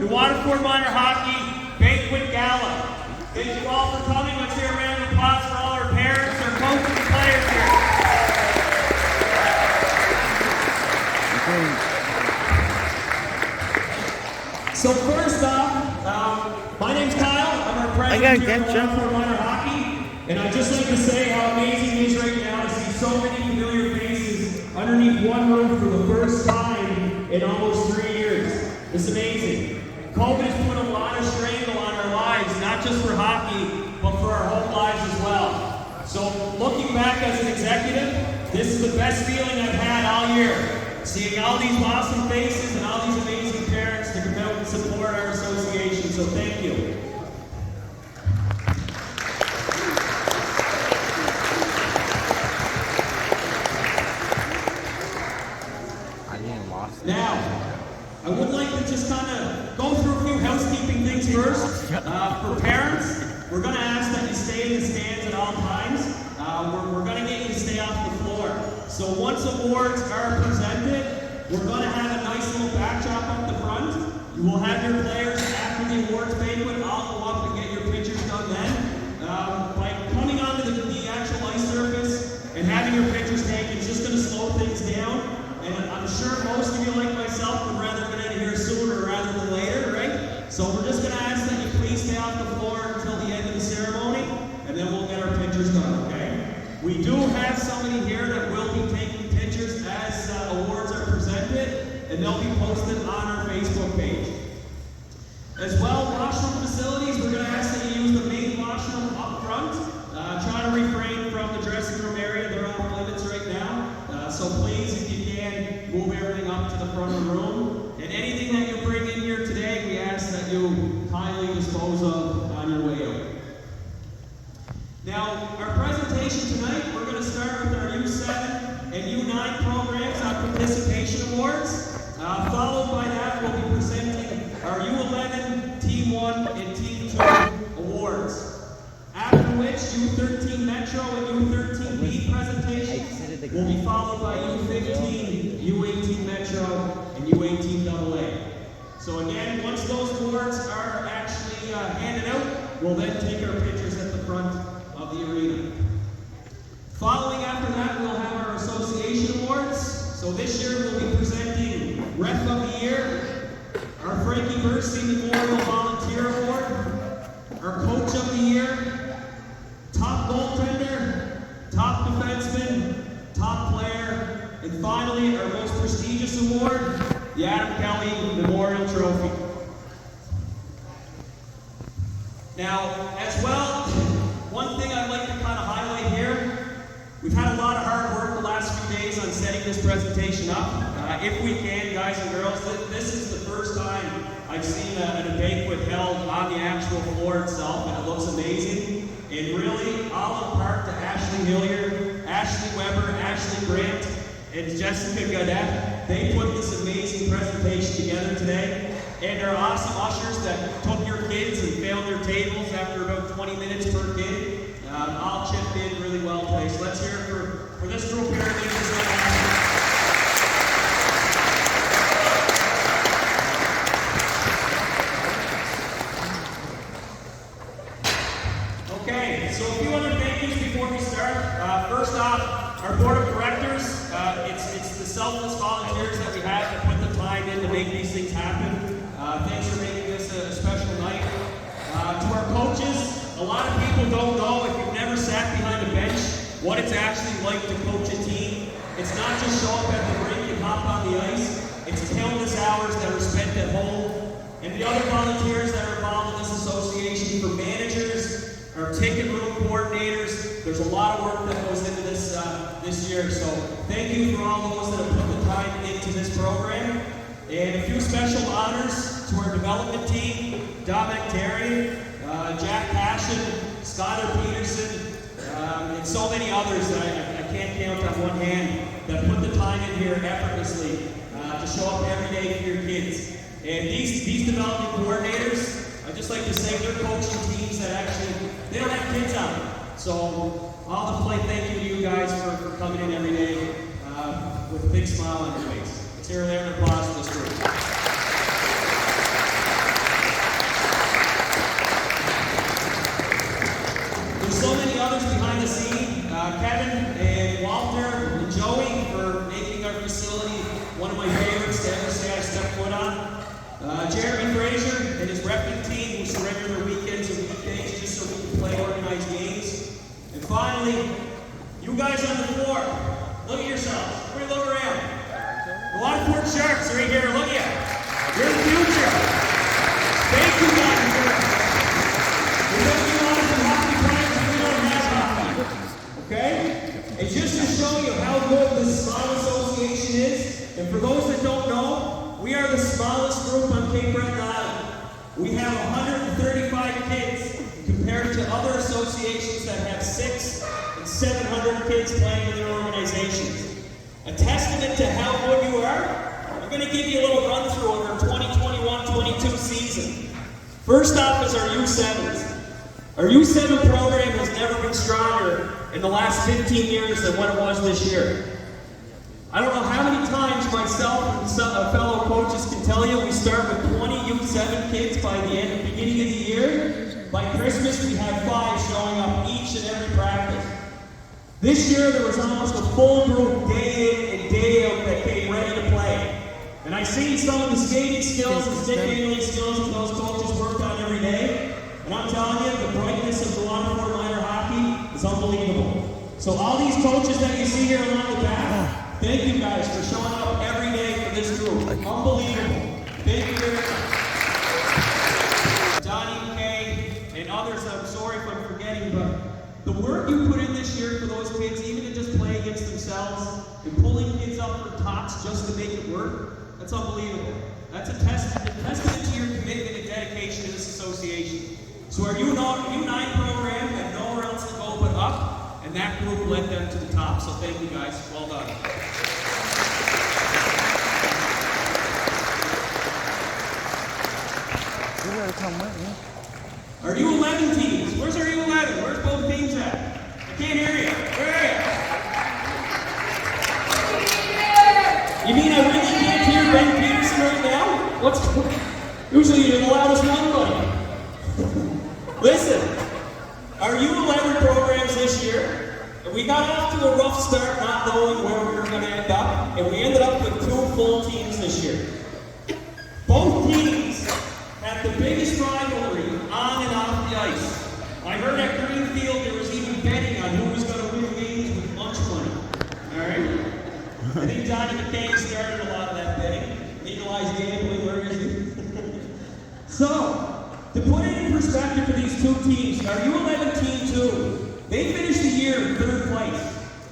the Waterford Minor Hockey Banquet Gala. Thank you all for coming. Let's hear a round of applause for all our parents, our coaches, and players here. So first off, my name's Kyle. I'm our president here at Waterford Minor Hockey, and I'd just like to say how amazing it is right now to see so many familiar faces underneath one roof for the first time in almost 3 years. It's amazing. COVID has put a lot of strain on our lives, not just for hockey, but for our home lives as well. So looking back as an executive, this is the best feeling I've had all year. Seeing all these awesome faces and all these amazing parents to come out and support our association, so thank you. Now, I would like to just kind of go through a few housekeeping things first. For parents, we're going to ask that you stay in the stands at all times. We're going to get you to stay off the floor. So once awards are presented, we're going to have a nice little backdrop up the front. You will have your players after the awards banquet. I'll go up and get your pictures done then. By coming onto the actual ice surface and having your pictures taken, it's just going to slow things down. And I'm sure most of you, like myself, would rather get out of here sooner rather than later, right? So we're just going to ask that you please stay off the floor until the end of the ceremony, and then we'll get our pictures done, okay? We do have somebody here that will be taking pictures as awards are presented, and they'll be posted on our Facebook page. As well, washroom facilities, we're going to ask that you use the main washroom up front. Try to refrain from the dressing room area. They're off limits right now. So please, if you can, move everything up to the front of the room. And anything that you bring in here today, we ask that you kindly dispose of on your way out. Now, our presentation tonight, we're going to start with our U7 and U9 programs on participation awards. Followed by that, we'll be presenting our U11, Team 1, and Team 2 awards. After which, U13 Metro and U13B presentation will be followed by U15, U18 Metro, and U18 AA. So again, once those awards are actually handed out, we'll then take our pictures at the front of the arena. Following after that, we'll have our association awards. So this year, we'll be presenting Ref of the Year, our Frankie Bursey Memorial Volunteer Award, our Coach of the Year, Top Goaltender, Top Defenseman, Top Player, and finally, our most prestigious award, the Adam Kelly Memorial Trophy. Now, as well, one thing I'd like to kind of highlight here, we've had a lot of hard work the last few days on setting this presentation up. If we can, guys and girls, this is the first time I've seen a banquet held on the actual floor itself, and it looks amazing. And really, all in part to Ashley Hilliard, Ashley Weber, Ashley Grant, and Jessica Gaudette. They put this amazing presentation together today. And our awesome ushers that took your kids and failed their tables after about 20 minutes per kid. All chipped in really well today. So let's hear it for this group here. Okay, so a few other thank yous before we start. First off, our board of directors. It's the selfless volunteers that we have that put the time in to make these things happen. Thanks for making this a special night. To our coaches, a lot of people don't know, if you've never sat behind a bench, what it's actually like to coach a team. It's not just show up at the rink and hop on the ice. It's countless hours that are spent at home. And the other volunteers that are involved in this association, for managers, our ticket room coordinators, there's a lot of work that goes into this this year. So thank you for all those that have put the time into this program. And a few special honors to our development team, Dominic Terry, Jack Passion, Skylar Peterson, and so many others that I can't count on one hand that put the time in here effortlessly to show up every day for your kids. And these development coordinators, I'd just like to say they're coaching teams that actually, they don't have kids out. So all the play, thank you to you guys for coming in every day with a big smile on your face. Let's hear an applause for this group. Jeremy Fraser and his repping team who surrender their weekends and weekdays just so we can play organized games. And finally, you guys on the floor, look at yourselves. Everybody look around. The Waterford Sharks are right here. Look at you. You're the future. Thank you guys for looking on some hockey players and we don't have hockey. Okay? And just to show you how good this small association is, and for those that don't know, we are the smallest group on Cape Breton Island. We have 135 kids compared to other associations that have 600 and 700 kids playing in their organizations. A testament to how good you are, I'm going to give you a little run through of our 2021-22 season. First off is our U7s. Our U7 program has never been stronger in the last 15 years than what it was this year. I don't know how many times myself and fellow coaches can tell you we start with 20 U7 kids by the beginning of the year. By Christmas, we had 5 showing up each and every practice. This year, there was almost a full group day in and day out that came ready to play. And I seen some of the skating skills and stick handling skills that those coaches worked on every day. And I'm telling you, the brightness of the Waterford minor hockey is unbelievable. So all these coaches that you see here along the back, thank you guys for showing up every day for this group. Unbelievable. Thank you very much. Donnie, Kay, and others, I'm sorry if I'm forgetting, but the work you put in this year for those kids, even to just play against themselves and pulling kids up for tots just to make it work, that's unbelievable. That's a testament to your commitment and dedication to this association. So our U9 program had nowhere else to go but up, and that group led them to the top. So thank you guys. Well done. Our U11 teams. Where's our U11? Where's both teams at? I can't hear you. Where are you? You mean I really can't hear Ben Peterson right now? What's usually you're the loudest one, buddy. Listen, our U11 programs this year, we got off to a rough start not knowing where we were going to end up, and we ended up with 2 full teams this year. Both teams had the biggest rivalry on and off the ice. I heard at Greenfield there was even betting on who was going to win games with lunch money. Alright? I think Johnny McCain started a lot of that betting. Legalized gambling, where is he? So, to put it in perspective for these 2 teams, our U11 team 2, they finished the year in 3rd place.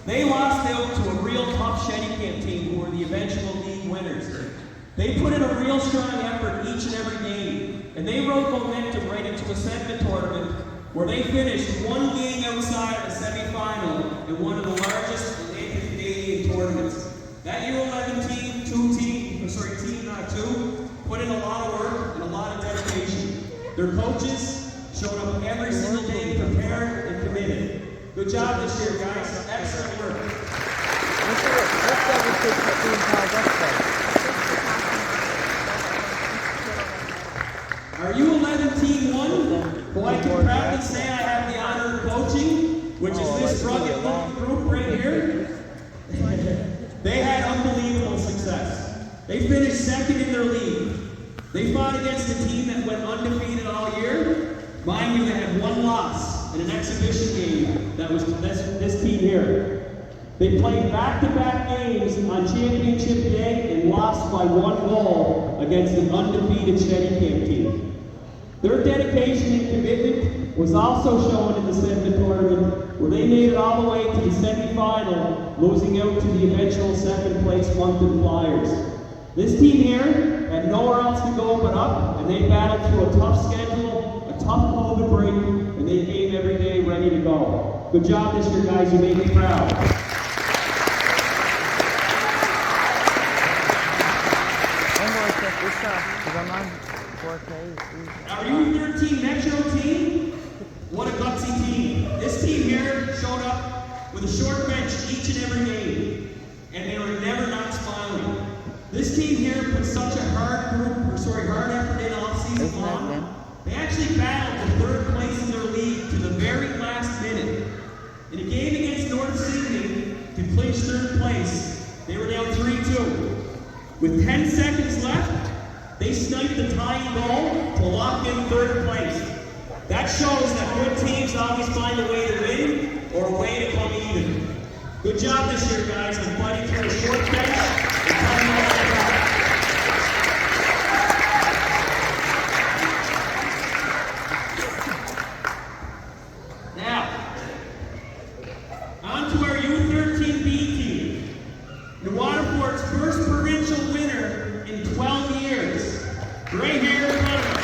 They lost out to a real tough Shettycamp team who were the eventual league winners. They put in a real strong effort each and every game, and they rode momentum right into a segment tournament where they finished 1 game outside of the semifinal in one of the largest Atlantic Canadian tournaments. That U11 team 2, put in a lot of work and a lot of dedication. Their coaches showed up every single day prepared and committed. Good job this year, guys. Excellent work. Our U11 Team 1, who I can proudly say I have the honor of coaching, which is this rugged looking group right here, they had unbelievable success. They finished 2nd in their league. They fought against a team that went undefeated all year. Mind you, they had 1 loss in an exhibition game. That was this team here. They played back-to-back games on championship day and lost by 1 goal against an undefeated Shettycamp team. Their dedication and commitment was also shown in the segment tournament, where they made it all the way to the semifinal, losing out to the eventual 2nd place Moncton Flyers. This team here had nowhere else to go but up, and they battled through a tough schedule, a tough COVID break, and they came every day ready to go. Good job this year, guys. You made me proud. Our U13 Metro team, what a gutsy team. This team here showed up with a short bench each and every game, and they were never not smiling. This team here put such a hard effort in off-season long. They actually battled to 3rd place in their league to the very last minute. In a game against North Sydney to clinch 3rd place, they were down 3-2. With 10 seconds left, They sniped the tying goal to lock in third place. That shows that good teams always find a way to win or a way to come even. Good job this year, guys, on fighting through a short bench and coming all the way back. Now, on to our U13B team. The Waterford's first provincial winner in 12 years. Right here in front of us.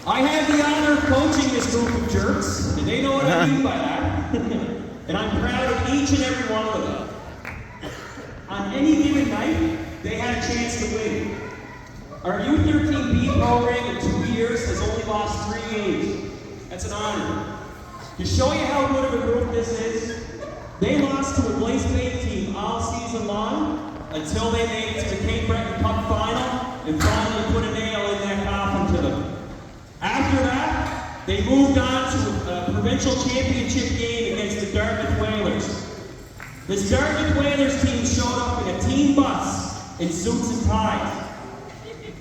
I have the honor of coaching this group of jerks, and they know what I mean by that. And I'm proud of each and every one of them. On any given night, they had a chance to win. Our U13B program in 2 years has only lost 3 games. That's an honor. To show you how good of a group this is, they lost to a Blaze Bay team all season long until they made it to the Cape Breton Cup final and finally put a nail in that coffin to them. After that, they moved on to a provincial championship game against the Dartmouth Whalers. This Dartmouth Whalers team showed up in a team bus in suits and ties.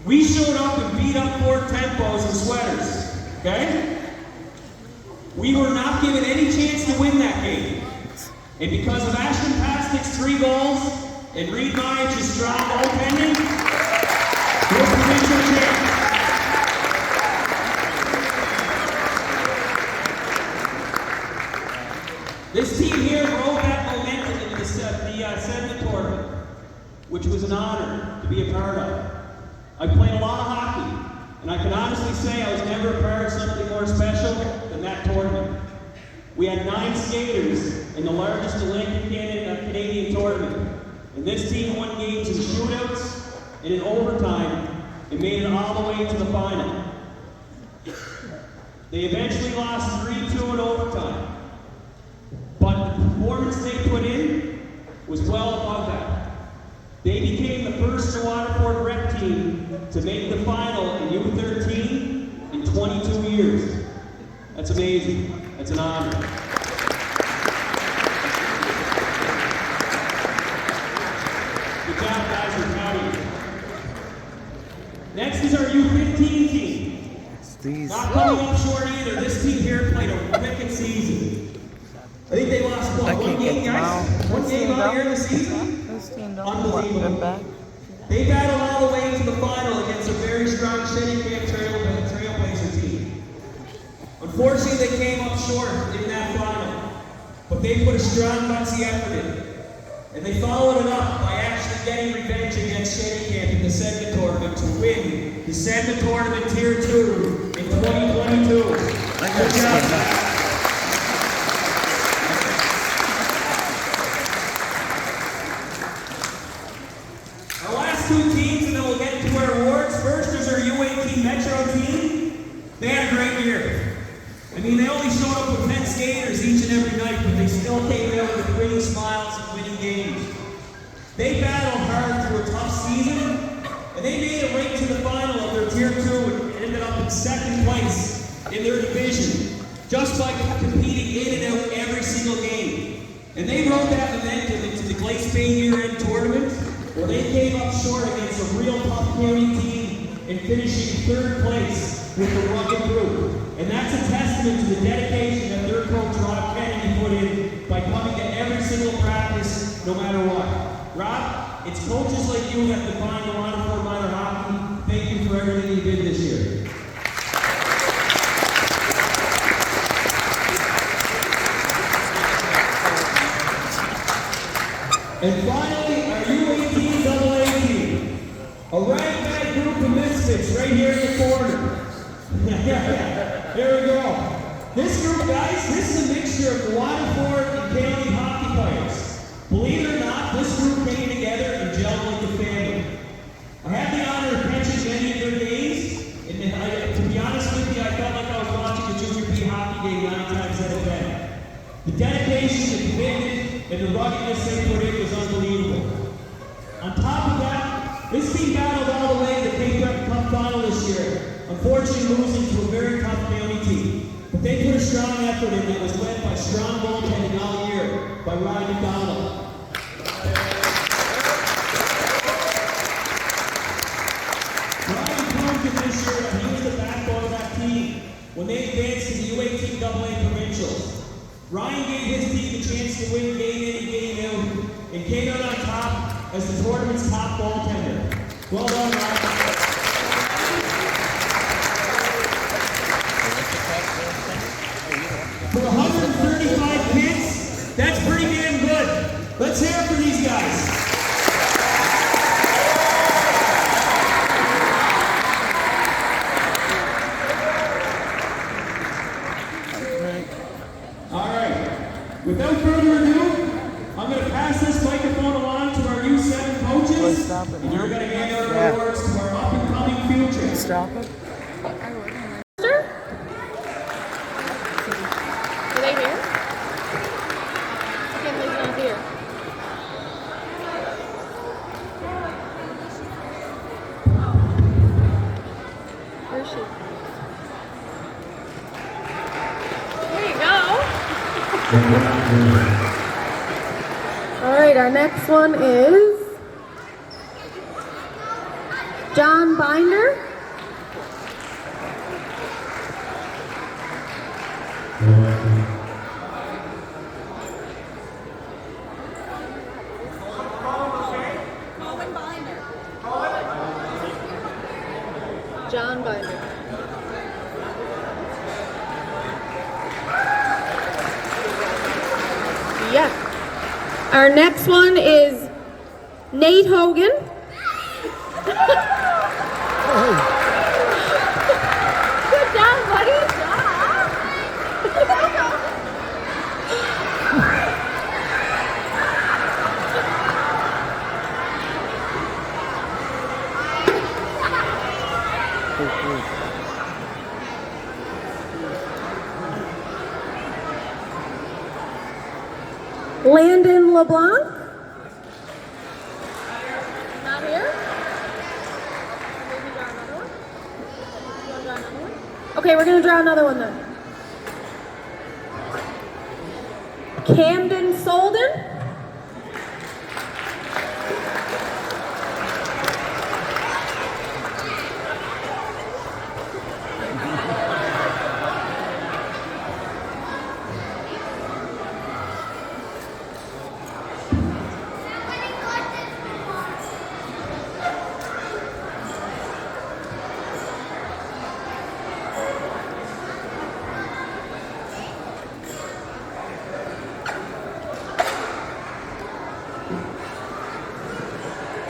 We showed up in beat up Ford Tempos and sweaters, okay? We were not given any chance to win that game. And because of Ashton Pastek's 3 goals and Reed Myers' strong goaltending, we're provincial champions. This team here rode that momentum into the sediment tournament, which was an honor to be a part of. I played a lot of hockey, and I can honestly say I was never a part of something more special than that tournament. We had 9 skaters in the largest Atlantic Canadian tournament, and this team won games in shootouts and in overtime and made it all the way to the final. They eventually lost 3-2 in overtime. But the performance they put in was well above that. They became the first Waterford rep team to make the final in U13 in 22 years. That's amazing. That's an honor. Good job, guys. We're proud of you. Next is our U15 team. Not coming up short either. This team here played a wicked season. I think they lost what, 1 game, guys? 1 game out here in the season? Unbelievable. They battled all the way to the final against a very strong Shenny Camp Trailblazer team. Unfortunately, they came up short in that final, but they put a strong, gutsy effort in. And they followed it up by actually getting revenge against Shenny Camp in the segment tournament to win the segment tournament Tier 2 in 2022. Good job. Two teams, and then we'll get into our awards. First is our U18 Metro team. They had a great year. I mean, they only showed up with 10 skaters each and every night, but they still came out with bringing smiles and winning games. They battled hard through a tough season, and they made it right to the final of their Tier 2 and ended up in 2nd place in their division, just by competing in and out every single game. And they rode that momentum into the Glace Bay year-end tournament, where they came up short against a real tough county team and finishing 3rd place with the rugged group. And that's a testament to the dedication that their coach Rob Kennedy put in by coming to every single practice, no matter what. Rob, it's coaches like you that define the Waterford minor hockey. Thank you for everything you did this year. And finally, our U18 AA team. A ragtag group of misfits right here in the corner. There we go. This group, guys, this is a mixture of Waterford and county hockey players. Believe it or not, this group came together and gelled like a family. I had the honor of catching many of their games, and to be honest with you, I felt like I was watching a junior B hockey game 9 times out of 10. The dedication, the commitment, and the ruggedness they put in was unbelievable. On top of that, this team battled all the way to the Cape Breton Cup final this year, unfortunately losing to a very tough county team. But they put a strong effort in that was led by strong goaltending all year. by Ryan McDonald. Ryan proved it this year that he was the backbone of that team when they advanced to the U18AA Provincials. Ryan gave his team the chance to win game in and game out, and came out on top as the tournament's top goaltender. Well done, Ryan. For 135 kids, that's pretty damn good. Let's hear it for these guys. All right. Without further ado, I'm going to pass this microphone along to our U7 coaches, and you're going to hand out awards to our up-and-coming future. Stop it. Are they here? Kinley's not here. Where is she? There you go. All right, our next one is John Binder. John Binder. Yeah. Our next one is Nate Hogan. Good job, buddy. Landon LeBlanc. Not here? Maybe draw another one? You want to draw another one? Okay, we're going to draw another one then. Camden Solden.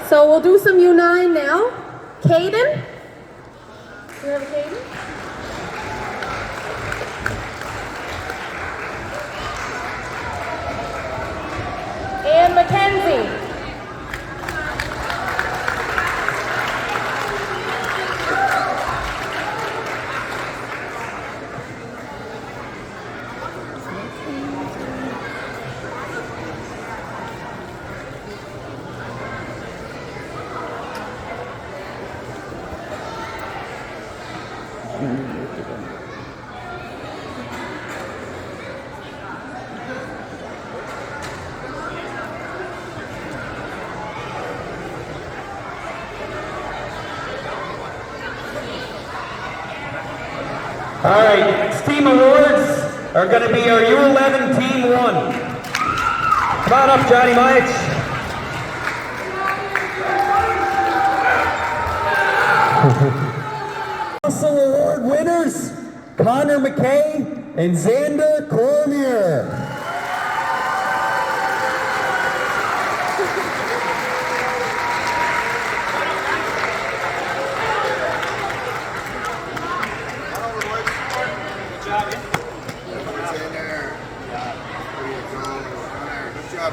So we'll do some U9 now. Caden? Do we have a Caden? And Mackenzie. All right, next team awards are going to be our U11 Team 1. Come on up, Johnny Mike. Russell Award winners, Connor McKay and Xander Cormier.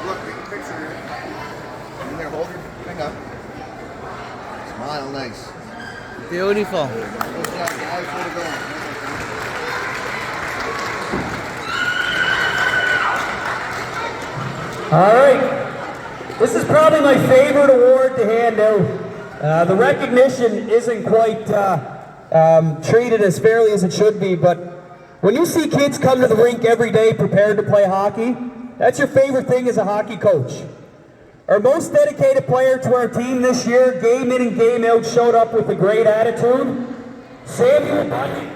Look, take a picture here. In there, hold your thing up. Smile nice. Beautiful. Good job, guys. Way to go. All right, this is probably my favorite award to hand out. The recognition isn't quite treated as fairly as it should be, but when you see kids come to the rink every day prepared to play hockey, that's your favorite thing as a hockey coach. Our most dedicated player to our team this year, game in and game out, showed up with a great attitude. Samuel Banquet.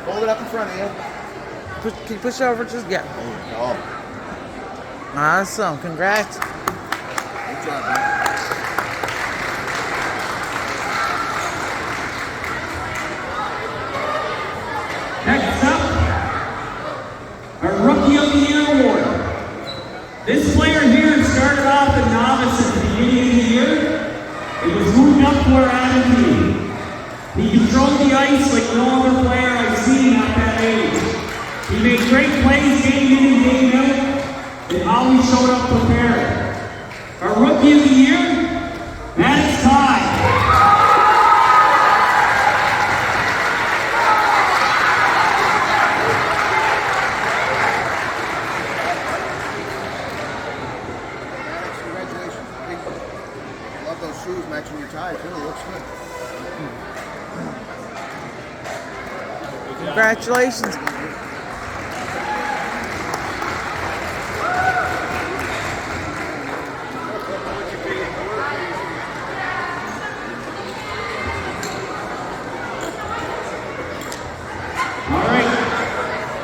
Hold it up in front of you. Can you push it over? Just yeah. There you go. Awesome. Congrats. Good job, man. Next up, our Rookie of the Year award. This player here started off a novice at the beginning of the year. It was moved up to our Adam team. He controlled the ice like no other player I've seen at that age. He made great plays game in and game out, and always showed up prepared. Our Rookie of the Year, Maddox Ty. Congratulations. Love those shoes matching your tie. It really looks good. Congratulations.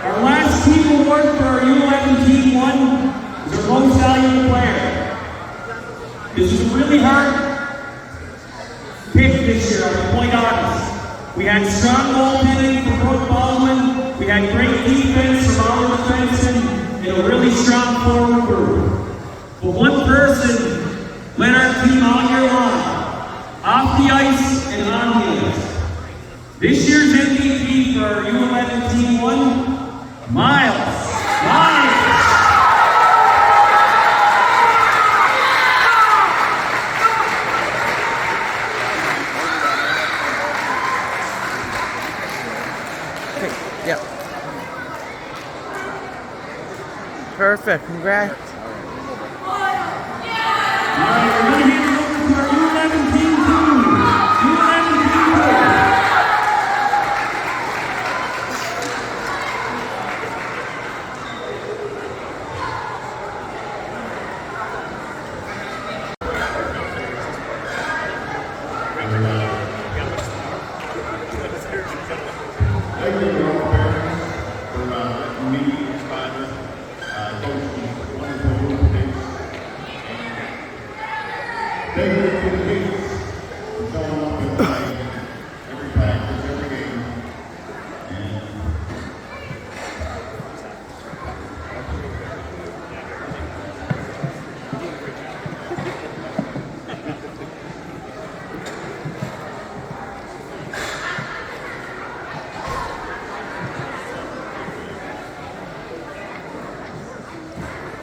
Our last team award for our U11 Team 1 is our most valuable player. This is a really hard pick this year, I'm quite honest. We had strong goaltending from Brooke Baldwin, we had great defense from our defensemen, and a really strong forward group. But one person led our team all year long, off the ice and on the ice. This year's MVP for our U11 Team 1, Miles. Okay. Yep. Perfect. Congrats. All right, we're going to hand it over to our U11 Team 2. U11 Team 2. Thank you, all parents, for letting me inspire coach these wonderful little kids. Thank you to the kids for showing up and playing every practice, every game.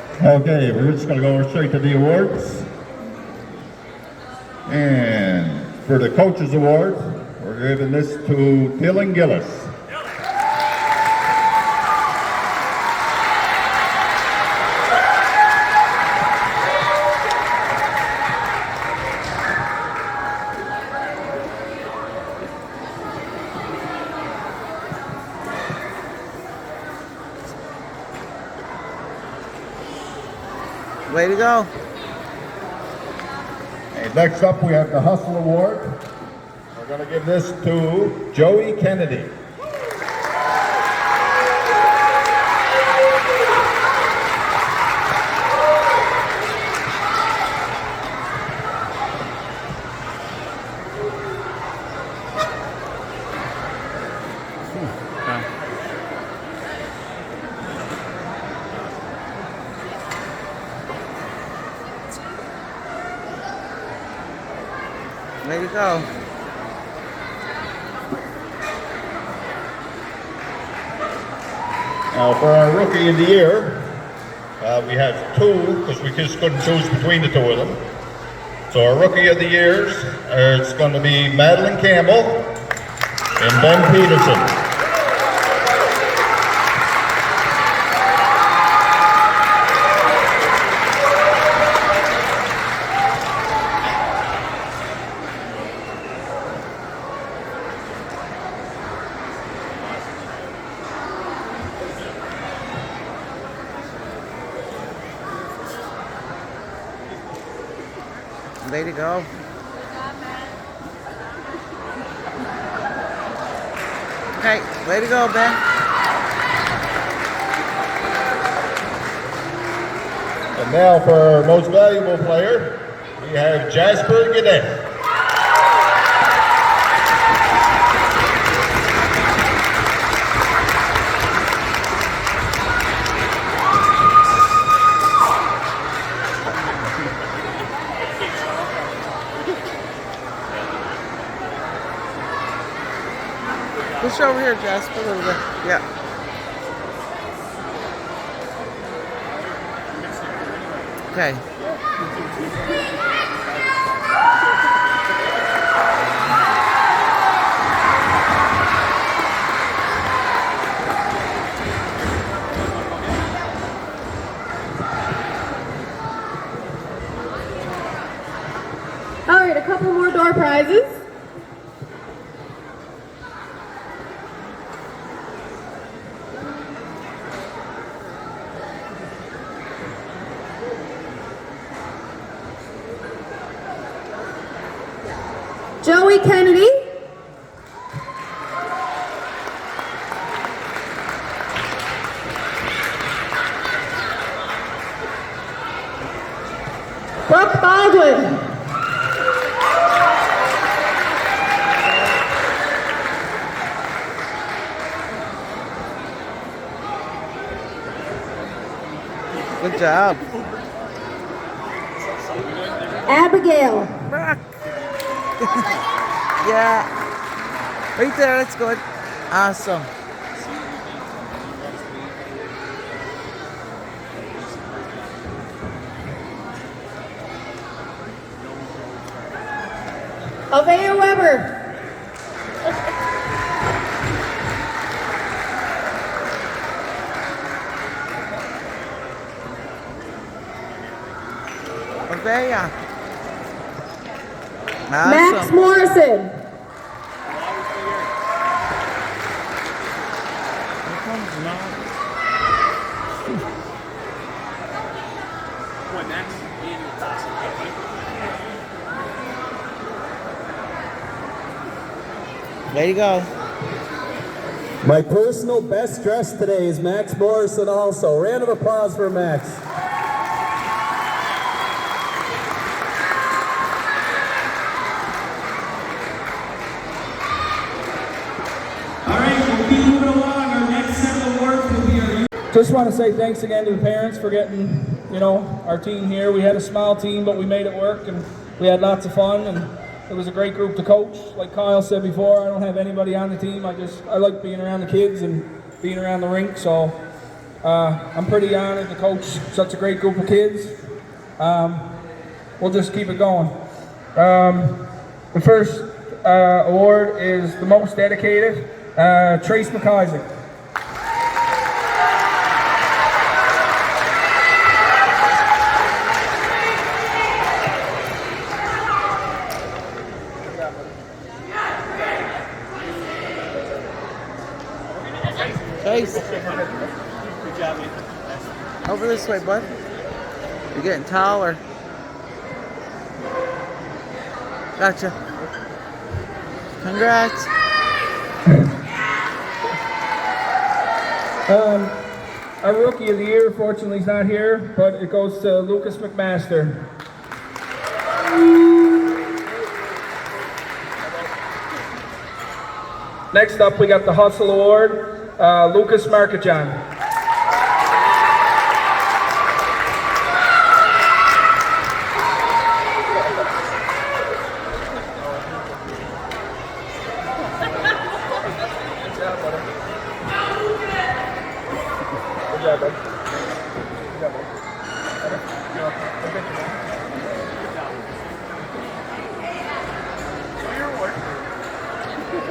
And okay, we're just going to go straight to the awards. And for the Coaches Award, we're giving this to Dylan Gillis. Way to go. And next up, we have the Hustle Award. We're going to give this to Joey Kennedy. Way to go. Now, for our Rookie of the Year, we have two, because we just couldn't choose between the two of them. So our Rookie of the Years, it's going to be Madeline Campbell and Ben Peterson. Way to go. Okay, way to go, Ben. And now for our most valuable player, we have Jasper Gadet. Push over here, Jasper, a little bit. Yeah. Okay. All right, a couple more door prizes. Joey Kennedy. Brooke Baldwin. Good job. Abigail. Rock. Yeah. Right there, that's good. Awesome. Avea Weber. Avea. Max Awesome. Morrison. Here comes Max. Way to go. My personal best dress today is Max Morrison also. Round of applause for Max. All right, we'll be moving along. Our next set of awards will be our... Just want to say thanks again to the parents for getting, our team here. We had a small team, but we made it work, and we had lots of fun, and it was a great group to coach. Like Kyle said before, I don't have anybody on the team. I like being around the kids and being around the rink, so I'm pretty honored to coach such a great group of kids. We'll just keep it going. The first award is the most dedicated, Trace McIsaac. Chase. Over this way, bud. You're getting taller. Gotcha. Congrats. Our Rookie of the Year, fortunately, is not here, but it goes to Lucas McMaster. Next up, we got the Hustle Award, Lucas Markajan.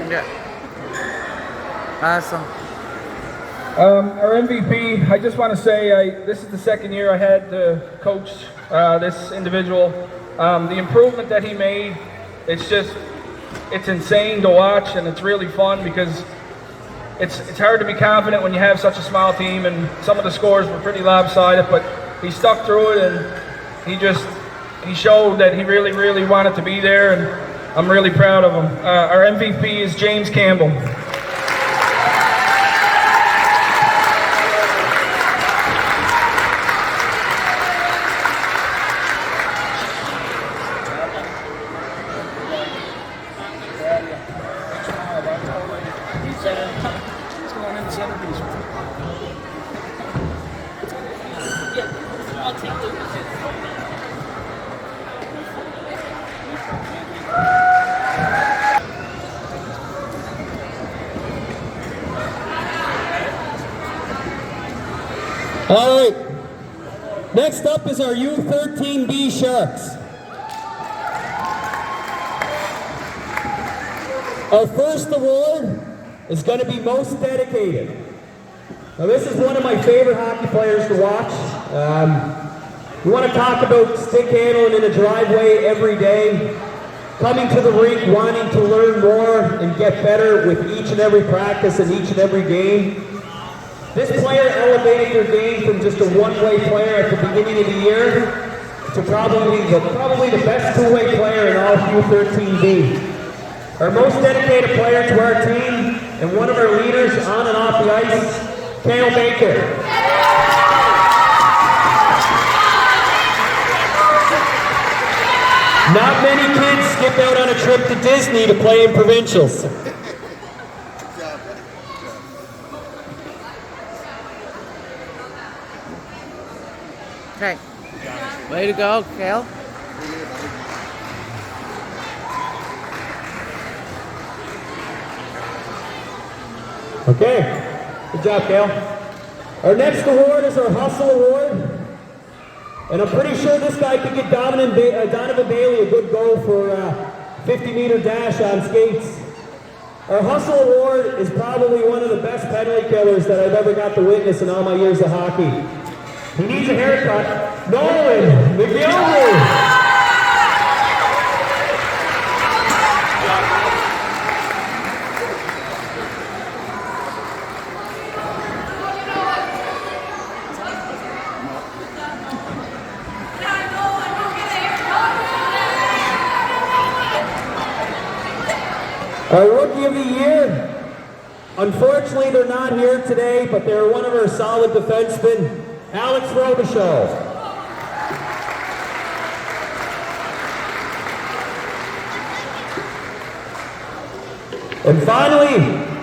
Yeah. Awesome. Our MVP, I just want to say, this is the second year I had to coach this individual. The improvement that he made, it's insane to watch, and it's really fun because it's hard to be confident when you have such a small team, and some of the scores were pretty lopsided, but he stuck through it, and He showed that he really, really wanted to be there, and I'm really proud of him. Our MVP is James Campbell. All right. Next up is our U13B Sharks. Our first award is going to be Most Dedicated. Now this is one of my favorite hockey players to watch. We want to talk about stick handling in a driveway every day, coming to the rink, wanting to learn more and get better with each and every practice and each and every game. This player elevated their game from just a one-way player at the beginning of the year to probably the best two-way player in all U13B. Our most dedicated player to our team and one of our leaders on and off the ice, Kale Baker. Not many kids skip out on a trip to Disney to play in provincials. Okay. Way to go, Kale. Okay, good job, Kale. Our next award is our Hustle Award. And I'm pretty sure this guy could get Donovan Bailey a good goal for a 50-meter dash on skates. Our Hustle Award is probably one of the best penalty killers that I've ever got to witness in all my years of hockey. He needs a haircut. Nolan McGillivray. Our Rookie of the Year, unfortunately they're not here today, but they're one of our solid defensemen, Alex Robichaud. And finally,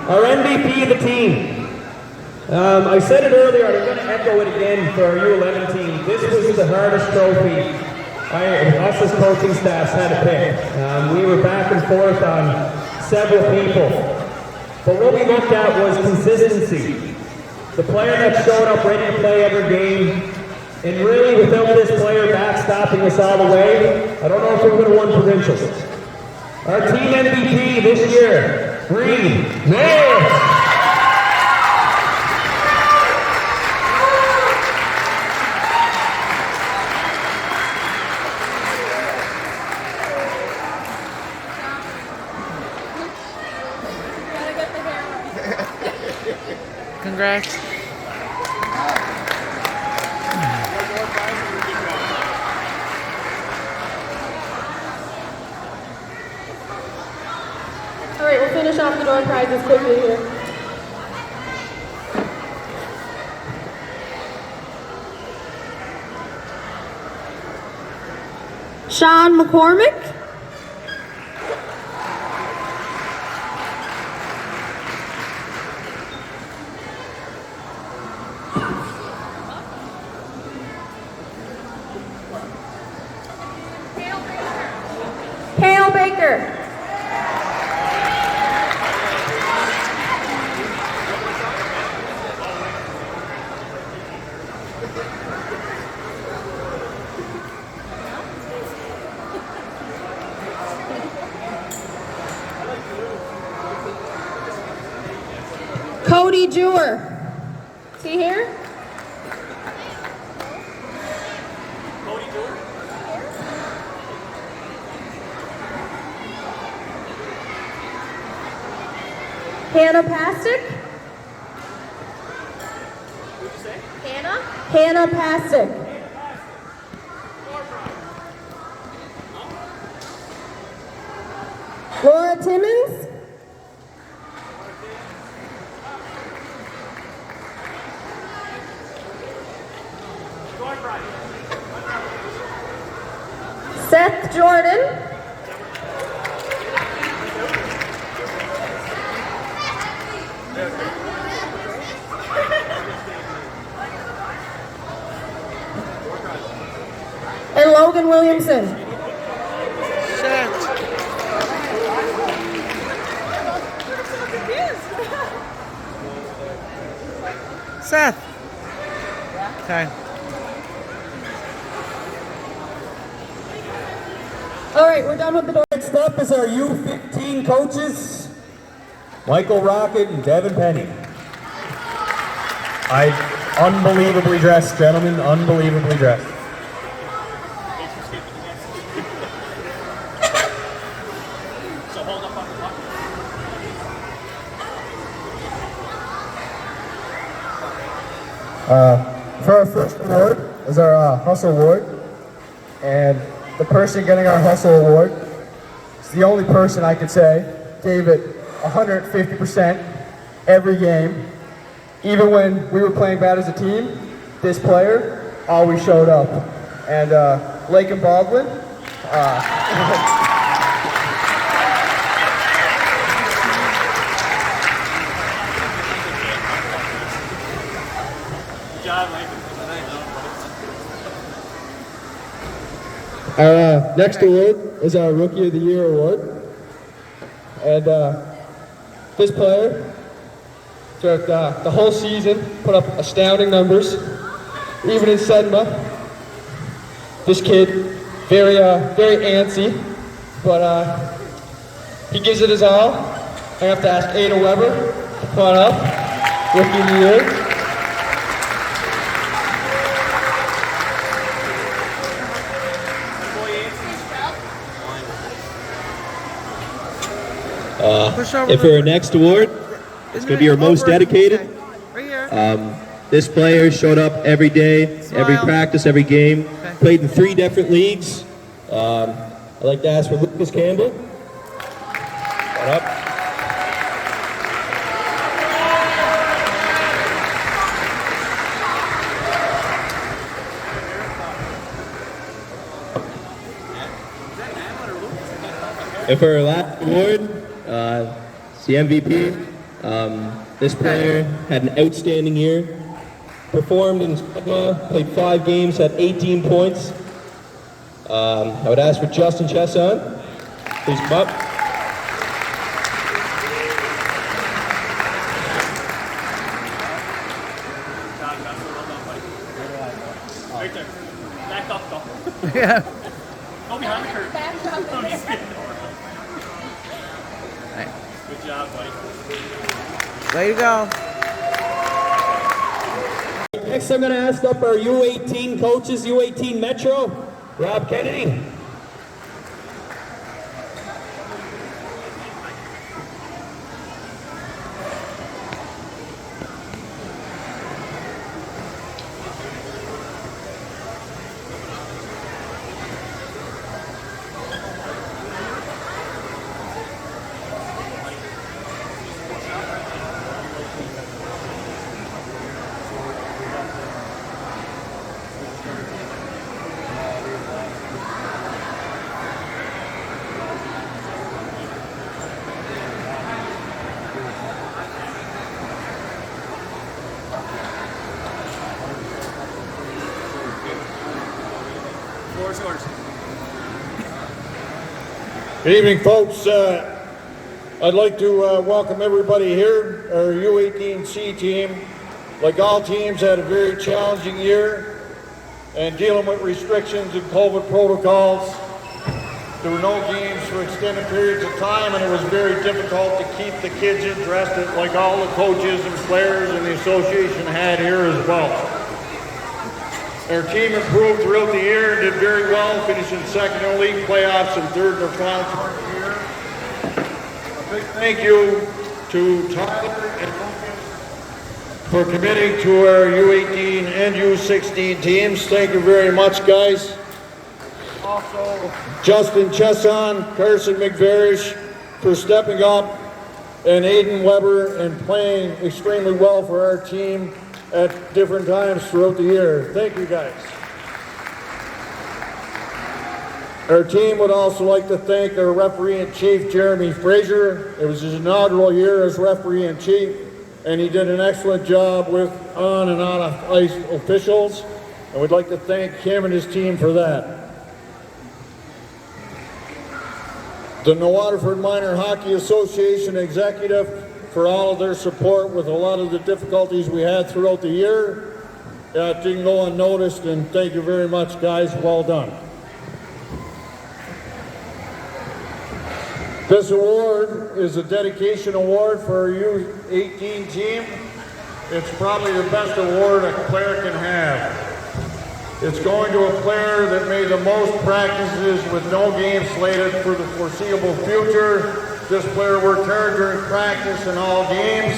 our MVP of the team. I said it earlier, and I'm going to echo it again for our U11 team. This was the hardest trophy us as coaching staffs had to pick. We were back and forth on several people. But what we looked at was consistency. The player that showed up ready to play every game, and really without this player backstopping us all the way, I don't know if we would have won provincials. Our team MVP this year, Green Nails. Congrats. All right, we'll finish off the door prizes quickly here. Sean McCormick. Kale Baker. Cody Jewer. Is he here? Cody Jewer? Hannah Pastic. What'd you say? Hannah? Hannah Pastic. Timmons. Seth Jordan. And Logan Williamson. Seth. Okay. All right, we're done with the door. Next up is our U15 coaches, Michael Rocket and Devin Penny. Unbelievably dressed, gentlemen, unbelievably dressed. For our first award is our Hustle Award, and the person getting our Hustle Award is the only person I could say gave it 150% every game. Even when we were playing bad as a team, this player always showed up. And Lakin Baldwin, our next award is our Rookie of the Year award. And this player, throughout the whole season, put up astounding numbers. Even in Sedma, this kid, very antsy, but he gives it his all. I have to ask Ada Weber to come on up, Rookie of the Year. And for our next award, it's going to be our most dedicated. Right here. This player showed up every day, every practice, every game. Played in 3 different leagues. I'd like to ask for Lucas Campbell. Come up. And for our last award, it's the MVP. This player had an outstanding year. Performed in Sedma, played 5 games, had 18 points. I would ask for Justin Chesson. Please come up. Right there. Back up, though. Yeah. Go behind the curtain. Don't need to get the door. Good job, buddy. Way to go. Next, I'm going to ask up our U18 coaches, U18 Metro, Rob Kennedy. Good evening, folks. I'd like to welcome everybody here. Our U18C team, like all teams, had a very challenging year and dealing with restrictions and COVID protocols. There were no games for extended periods of time, and it was very difficult to keep the kids interested, like all the coaches and players and the association had here as well. Our team improved throughout the year and did very well, finishing second in the league playoffs and third in the final tournament of the year. A big thank you to Tyler and Lucas for committing to our U18 and U16 teams. Thank you very much, guys. Also, Justin Chesson, Carson McVarish, for stepping up, and Aiden Weber and playing extremely well for our team at different times throughout the year. Thank you guys. Our team would also like to thank our referee-in-chief, Jeremy Fraser. It was his inaugural year as referee-in-chief, and he did an excellent job with on and off-ice officials, and we'd like to thank him and his team for that. The Waterford Minor Hockey Association executive for all of their support with a lot of the difficulties we had throughout the year. It didn't go unnoticed, and thank you very much, guys. Well done. This award is a dedication award for our U18 team. It's probably the best award a player can have. It's going to a player that made the most practices with no games slated for the foreseeable future. This player worked hard during practice and all games.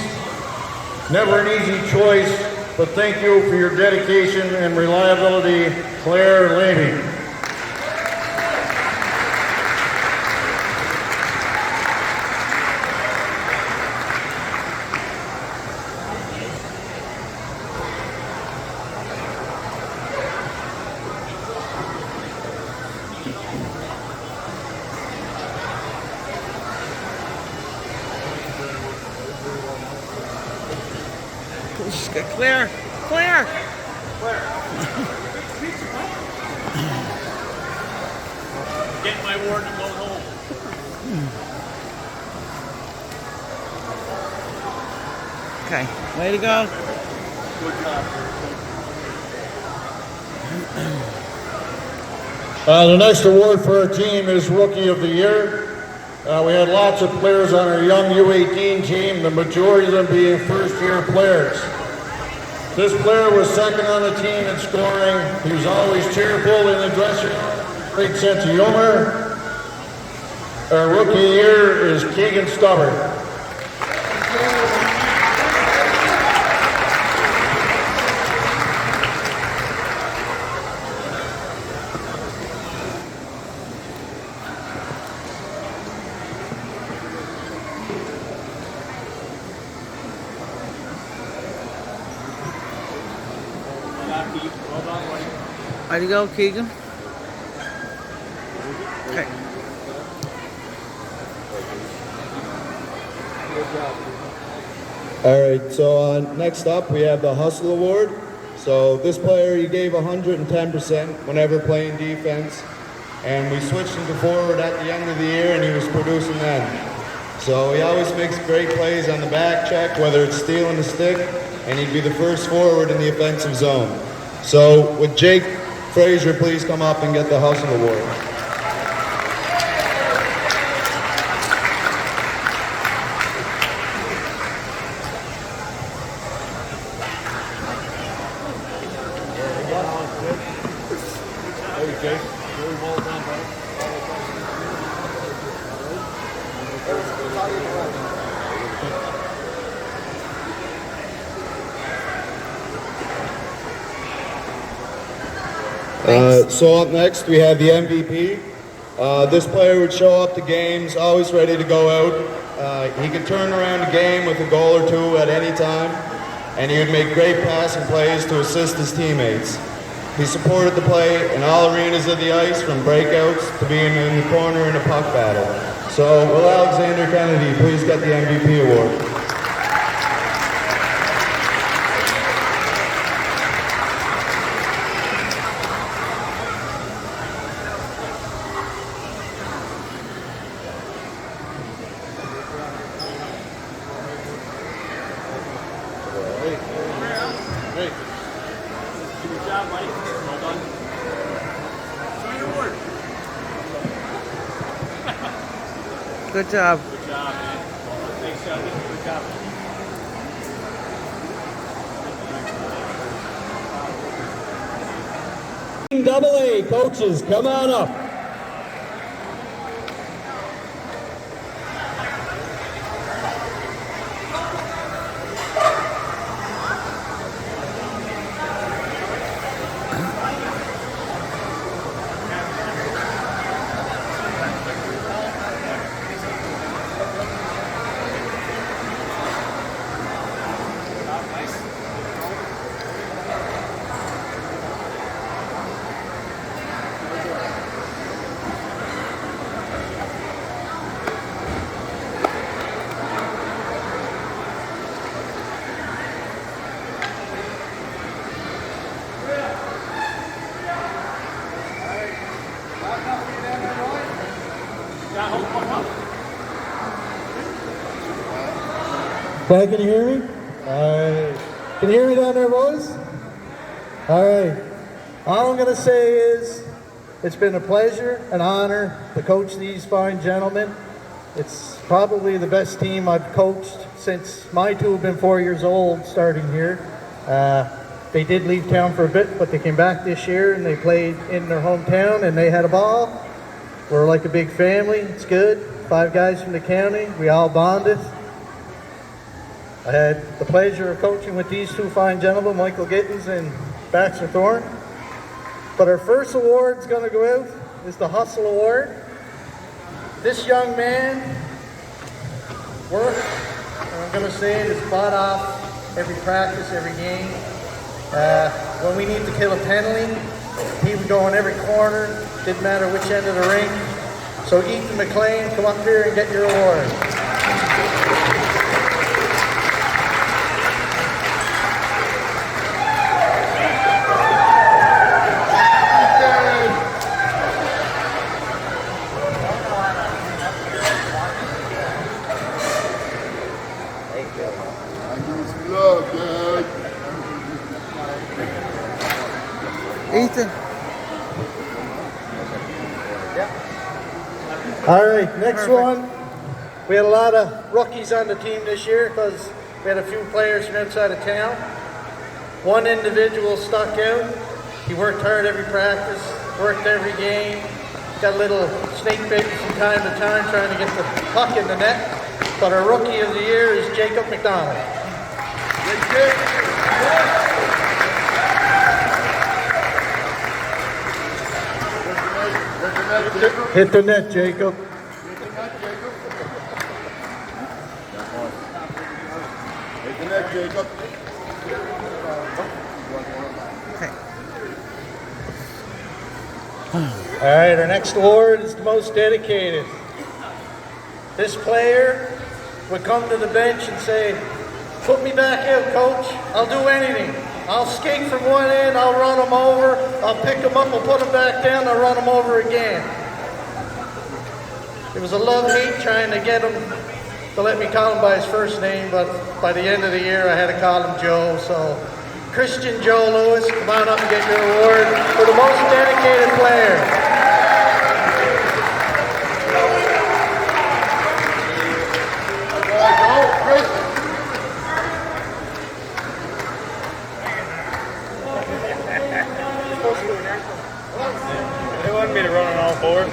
Never an easy choice, but thank you for your dedication and reliability, Claire Levy. Claire! Claire! Get my award and go home. Okay, way to go. Good job. The next award for our team is Rookie of the Year. We had lots of players on our young U18 team, the majority of them being first-year players. This player was second on the team in scoring. He was always cheerful in the dressing room, great sense of humor. Our Rookie of the Year is Keegan Stubbard. Way to go, Keegan. Okay. All right, so next up we have the Hustle Award. So this player, he gave 110% whenever playing defense, and we switched him to forward at the end of the year, and he was producing then. So he always makes great plays on the back check, whether it's stealing the stick, and he'd be the first forward in the offensive zone. So would Jake Fraser please come up and get the Hustle Award? So up next we have the MVP. This player would show up to games always ready to go out. He could turn around a game with a goal or two at any time, and he would make great passing plays to assist his teammates. He supported the play in all arenas of the ice, from breakouts to being in the corner in a puck battle. So will Alexander Kennedy please get the MVP award? Good job, buddy. Well done. Show your award. Good job. Good job, man. Thanks, Shelby. Good job. Double A coaches, come on up. Can you hear me? Alright. Can you hear me down there, boys? Alright. All I'm going to say is, it's been a pleasure, an honor to coach these fine gentlemen. It's probably the best team I've coached since my two have been 4 years old starting here. They did leave town for a bit, but they came back this year and they played in their hometown and they had a ball. We're like a big family. It's good. 5 guys from the county. We all bonded. I had the pleasure of coaching with these two fine gentlemen, Michael Gittins and Baxter Thorne. But our first award is going to go out is the Hustle Award. This young man worked, and I'm going to say it, his butt off every practice, every game. When we need to kill a penalty, he would go in every corner, didn't matter which end of the ring. So Ethan McLean, come up here and get your award. Ethan. All right, next one. We had a lot of rookies on the team this year because we had a few players from outside of town. One individual stuck out. He worked hard every practice, worked every game, got a little snake bit from time to time trying to get the puck in the net. But our rookie of the year is Jacob McDonald. Hit the net, Jacob. Hit the net, Jacob. All right, our next award is the most dedicated. This player would come to the bench and say, "Put me back out, coach. I'll do anything. I'll skate from one end, I'll run him over, I'll pick him up, I'll put him back down, I'll run him over again." It was a love-hate trying to get him to let me call him by his first name, but by the end of the year I had to call him Joe. So Christian Joe Lewis, come on up and get your award for the most dedicated player. They wanted me to run on all fours.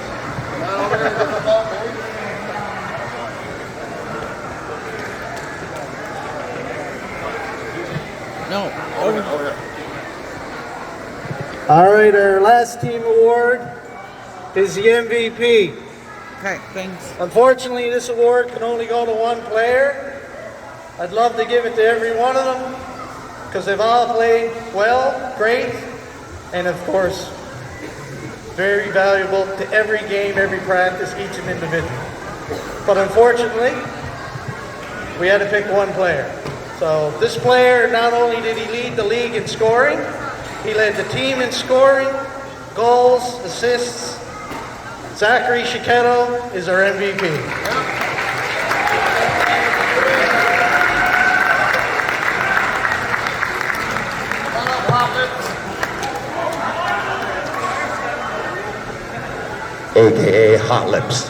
No. All right, our last team award is the MVP. Okay, thanks. Unfortunately, this award can only go to one player. I'd love to give it to every one of them because they've all played well, great, and of course, very valuable to every game, every practice, each of them individually. But unfortunately, we had to pick one player. So this player, not only did he lead the league in scoring, he led the team in scoring, goals, assists. Zachary Chiquetto is our MVP. AKA Hot Lips.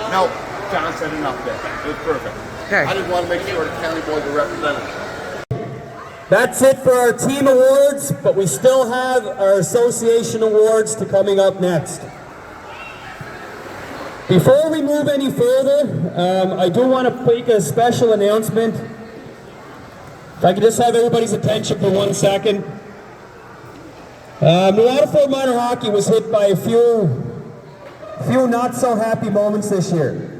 No, John said enough there. It was perfect. Okay. I just want to make sure the county boys are represented. That's it for our team awards, but we still have our association awards coming up next. Before we move any further, I do want to make a special announcement. If I could just have everybody's attention for 1 second. Waterford Minor Hockey was hit by a few not so happy moments this year.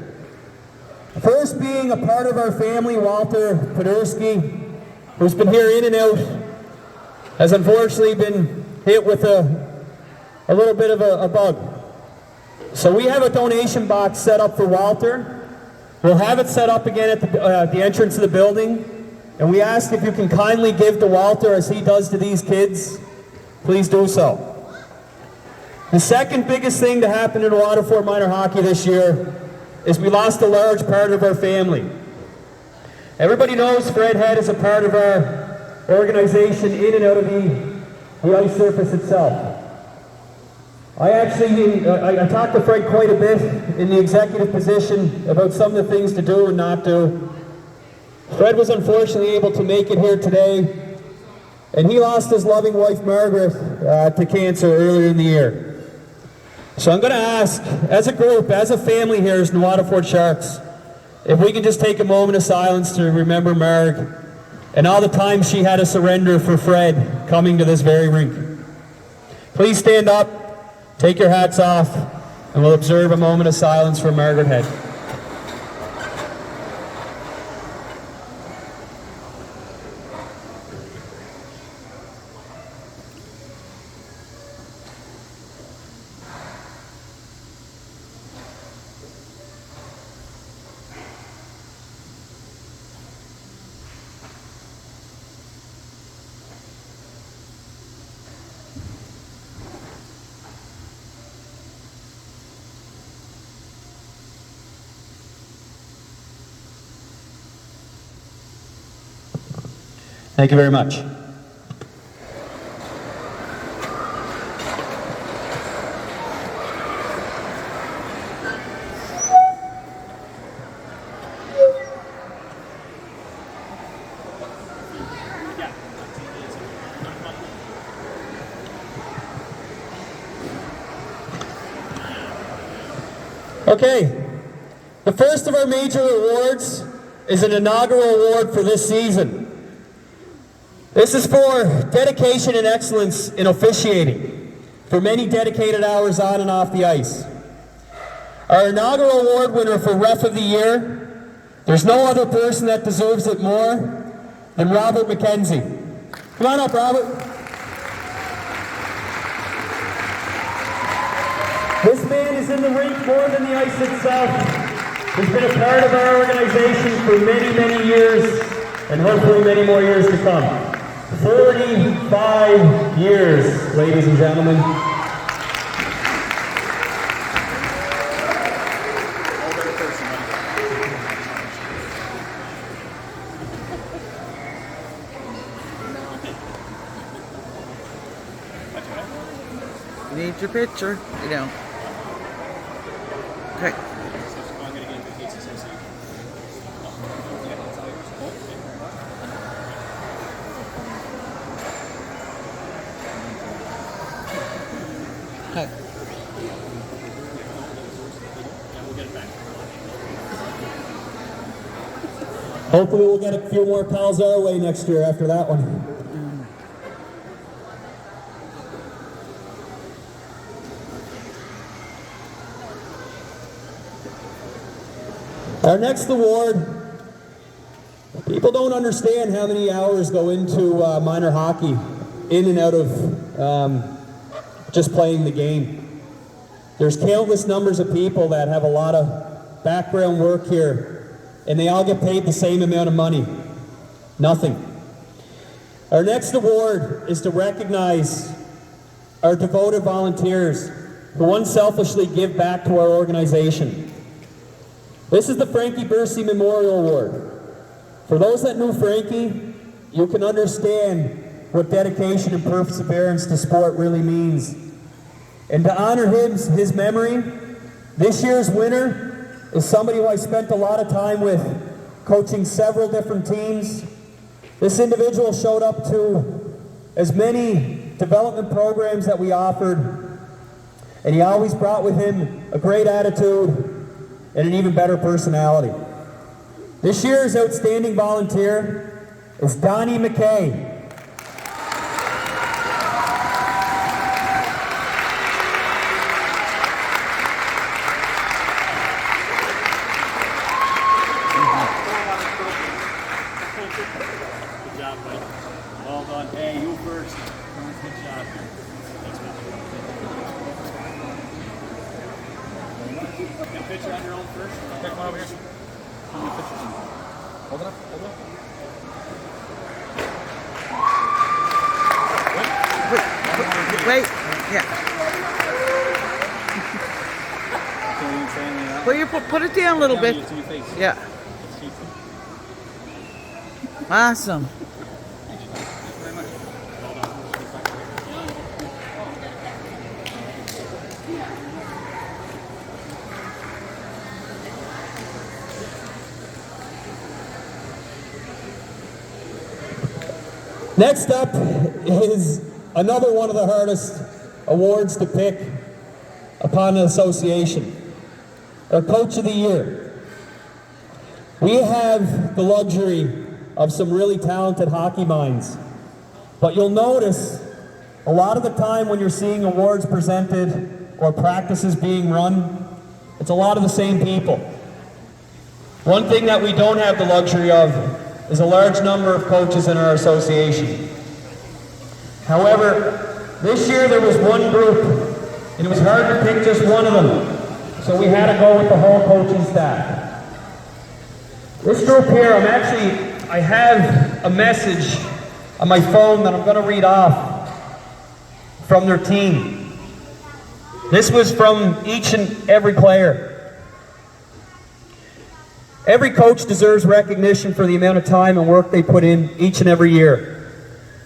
First being a part of our family, Walter Podurski, who's been here in and out, has unfortunately been hit with a little bit of a bug. So we have a donation box set up for Walter. We'll have it set up again at the entrance of the building, and we ask if you can kindly give to Walter as he does to these kids. Please do so. The second biggest thing to happen in Waterford minor hockey this year is we lost a large part of our family. Everybody knows Fred Head is a part of our organization in and out of the ice surface itself. I talked to Fred quite a bit in the executive position about some of the things to do and not do. Fred was unfortunately able to make it here today, and he lost his loving wife Margaret to cancer earlier in the year. So I'm going to ask, as a group, as a family here as the Waterford Sharks, if we can just take a moment of silence to remember Marg and all the time she had to surrender for Fred coming to this very rink. Please stand up, take your hats off, and we'll observe a moment of silence for Margaret Head. Thank you very much. Okay, the first of our major awards is an inaugural award for this season. This is for dedication and excellence in officiating, for many dedicated hours on and off the ice. Our inaugural award winner for Ref of the Year, there's no other person that deserves it more than Robert McKenzie. Come on up, Robert. This man is in the rink more than the ice itself. He's been a part of our organization for many, many years, and hopefully many more years to come. 45 years, ladies and gentlemen. You need your picture? You don't. Okay. Hopefully we'll get a few more pals our way next year after that one. Our next award, people don't understand how many hours go into minor hockey in and out of just playing the game. There's countless numbers of people that have a lot of background work here, and they all get paid the same amount of money. Nothing. Our next award is to recognize our devoted volunteers who unselfishly give back to our organization. This is the Frankie Bursey Memorial Award. For those that knew Frankie, you can understand what dedication and perseverance to sport really means. And to honor his memory, this year's winner is somebody who I spent a lot of time with, coaching several different teams. This individual showed up to as many development programs that we offered, and he always brought with him a great attitude and an even better personality. This year's outstanding volunteer is Donnie McKay. Hold it up, hold it up. Wait. Yeah. Put it down a little bit. Yeah. Awesome. Next up is another one of the hardest awards to pick upon an association, our Coach of the Year. We have the luxury of some really talented hockey minds, but you'll notice a lot of the time when you're seeing awards presented or practices being run, it's a lot of the same people. One thing that we don't have the luxury of is a large number of coaches in our association. However, this year there was one group, and it was hard to pick just one of them, so we had to go with the whole coaching staff. This group here, I have a message on my phone that I'm going to read off from their team. This was from each and every player. Every coach deserves recognition for the amount of time and work they put in each and every year.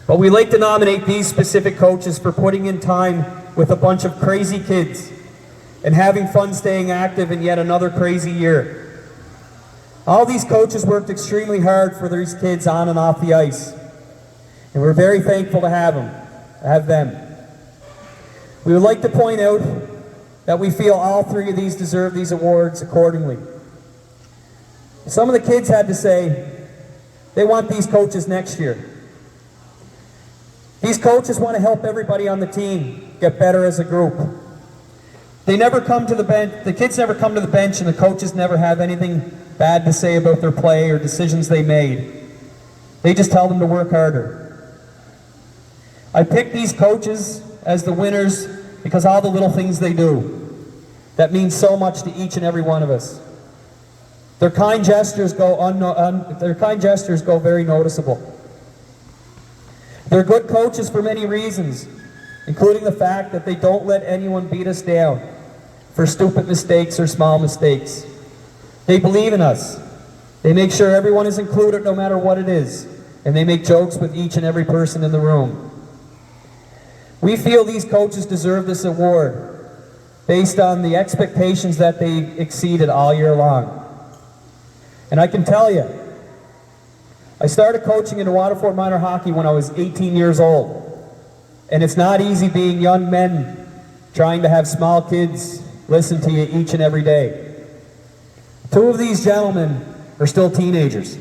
But we like to nominate these specific coaches for putting in time with a bunch of crazy kids and having fun staying active in yet another crazy year. All these coaches worked extremely hard for these kids on and off the ice. And we're very thankful to have them. We would like to point out that we feel all three of these deserve these awards accordingly. Some of the kids had to say they want these coaches next year. These coaches want to help everybody on the team get better as a group. They never come to the bench, the kids never come to the bench, and the coaches never have anything bad to say about their play or decisions they made. They just tell them to work harder. I picked these coaches as the winners because all the little things they do that mean so much to each and every one of us. Their kind gestures go very noticeable. They're good coaches for many reasons, including the fact that they don't let anyone beat us down for stupid mistakes or small mistakes. They believe in us. They make sure everyone is included no matter what it is, and they make jokes with each and every person in the room. We feel these coaches deserve this award based on the expectations that they exceeded all year long. And I can tell you, I started coaching in Waterford minor hockey when I was 18 years old. And it's not easy being young men trying to have small kids listen to you each and every day. Two of these gentlemen are still teenagers.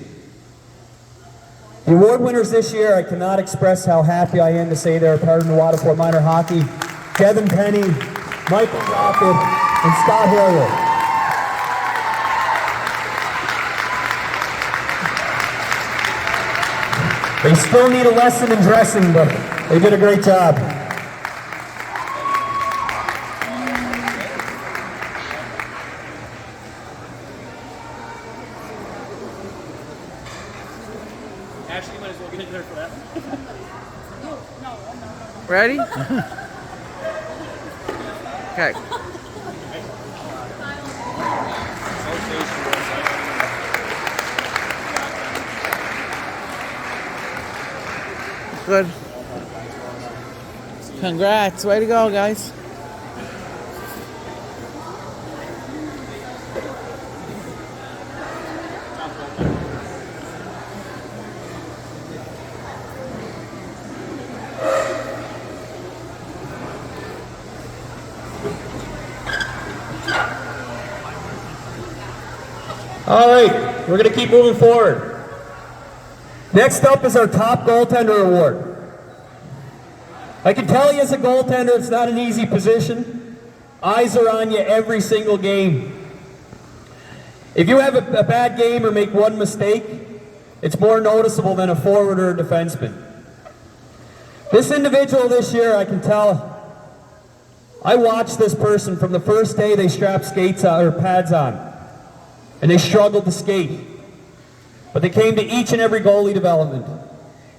The award winners this year, I cannot express how happy I am to say they're a part of the Waterford minor hockey. Kevin Penny, Michael Rocket, and Scott Hilliard. They still need a lesson in dressing, but they did a great job. Ashley, you might as well get in there for that. Ready? Okay. Good. Congrats. Way to go, guys. All right, we're going to keep moving forward. Next up is our top goaltender award. I can tell you as a goaltender, it's not an easy position. Eyes are on you every single game. If you have a bad game or make one mistake, it's more noticeable than a forward or a defenseman. This individual this year, I can tell, I watched this person from the first day they strapped skates on, or pads on. and they struggled to skate. But they came to each and every goalie development,